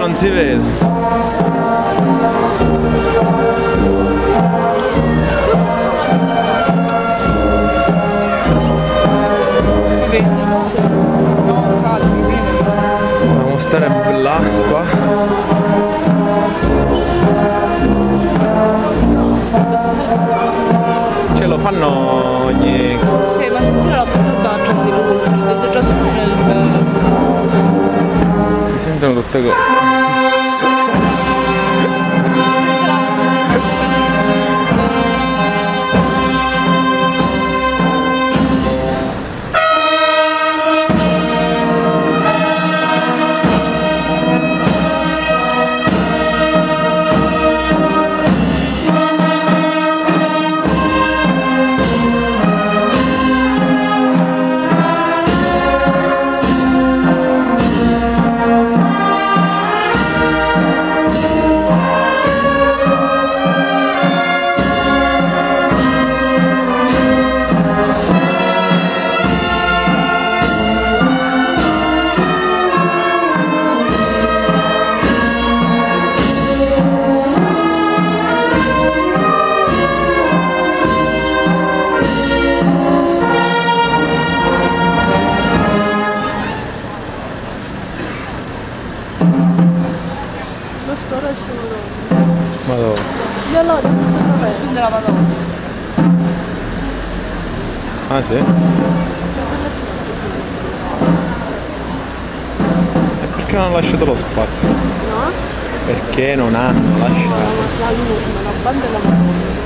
non si vede. Dobbiamo stare là qua. Ce lo fanno ogni... Sì, ma stasera l'ho portato a Trasiluno, vedete Trasiluno è il... Si sentono tutte cose. Lo sporo è scivolo. Madonna. Io l'ho questo dov'è? Della Madonna. Ah sì? E perché non hanno lasciato lo spazio? No? Perché non hanno lasciato? La luna, la banda e la Madonna.